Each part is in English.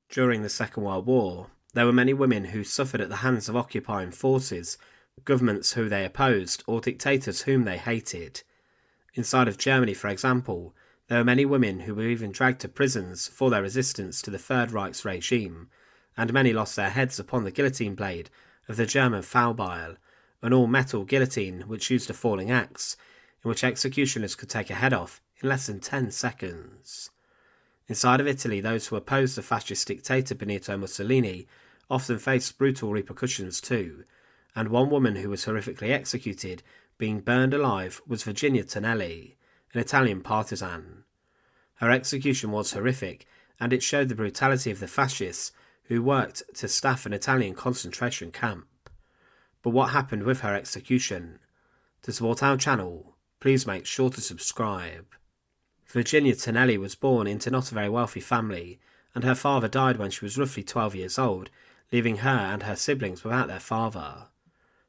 During the Second World War, there were many women who suffered at the hands of occupying forces, governments who they opposed, or dictators whom they hated. Inside of Germany, for example, there were many women who were even dragged to prisons for their resistance to the Third Reich's regime, and many lost their heads upon the guillotine blade of the German Faulbeil, an all-metal guillotine which used a falling axe, in which executioners could take a head off in less than 10 seconds. Inside of Italy, those who opposed the fascist dictator Benito Mussolini often faced brutal repercussions too, and one woman who was horrifically executed, being burned alive, was Virginia Tonelli, an Italian partisan. Her execution was horrific, and it showed the brutality of the fascists who worked to staff an Italian concentration camp. But what happened with her execution? To support our channel, please make sure to subscribe. Virginia Tonelli was born into not a very wealthy family, and her father died when she was roughly 12 years old, leaving her and her siblings without their father.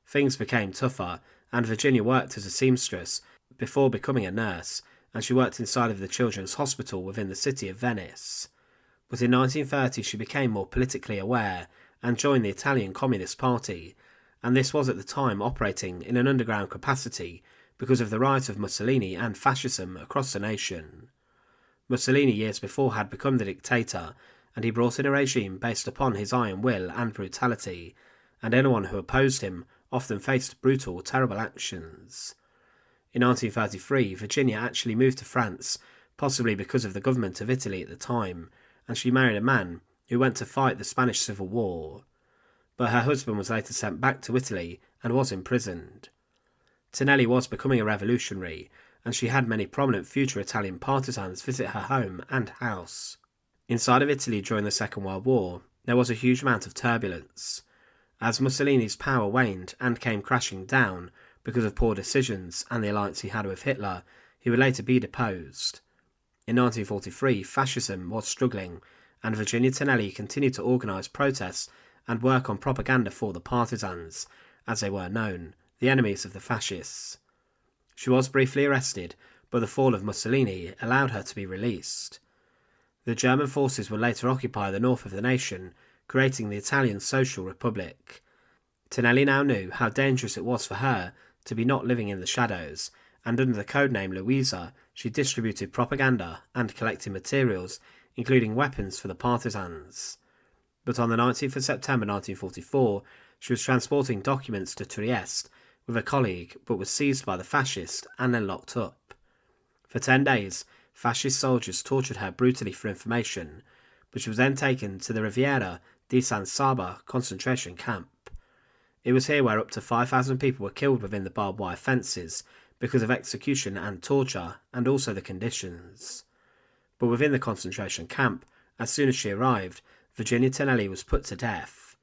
Things became tougher, and Virginia worked as a seamstress before becoming a nurse, and she worked inside of the Children's Hospital within the city of Venice. But in 1930 she became more politically aware and joined the Italian Communist Party, and this was at the time operating in an underground capacity because of the rise of Mussolini and fascism across the nation. Mussolini years before had become the dictator, and he brought in a regime based upon his iron will and brutality, and anyone who opposed him often faced brutal, terrible actions. In 1933, Virginia actually moved to France, possibly because of the government of Italy at the time, and she married a man who went to fight the Spanish Civil War. But her husband was later sent back to Italy and was imprisoned. Tonelli was becoming a revolutionary, and she had many prominent future Italian partisans visit her home and house. Inside of Italy during the Second World War, there was a huge amount of turbulence. As Mussolini's power waned and came crashing down because of poor decisions and the alliance he had with Hitler, he would later be deposed. In 1943, fascism was struggling, and Virginia Tonelli continued to organise protests and work on propaganda for the partisans, as they were known, the enemies of the fascists. She was briefly arrested, but the fall of Mussolini allowed her to be released. The German forces would later occupy the north of the nation, creating the Italian Social Republic. Tonelli now knew how dangerous it was for her to be not living in the shadows, and under the codename Louisa, she distributed propaganda and collected materials, including weapons for the partisans. But on the 19th of September 1944, she was transporting documents to Trieste with a colleague, but was seized by the fascists and then locked up. For 10 days, fascist soldiers tortured her brutally for information, but she was then taken to the Riviera di San Saba concentration camp. It was here where up to 5,000 people were killed within the barbed wire fences because of execution and torture, and also the conditions. But within the concentration camp, as soon as she arrived, Virginia Tonelli was put to death.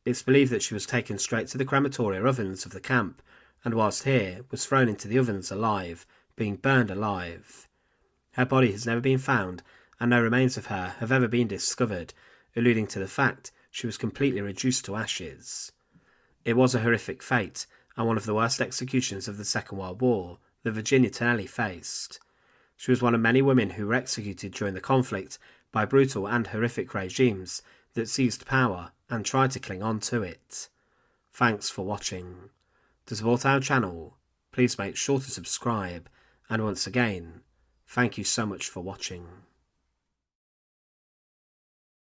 It's believed that she was taken straight to the crematoria ovens of the camp, and whilst here, was thrown into the ovens alive, being burned alive. Her body has never been found, and no remains of her have ever been discovered, alluding to the fact she was completely reduced to ashes. It was a horrific fate, and one of the worst executions of the Second World War that Virginia Tonelli faced. She was one of many women who were executed during the conflict by brutal and horrific regimes that seized power and tried to cling on to it. Thanks for watching. To support our channel, please make sure to subscribe, and once again, thank you so much for watching.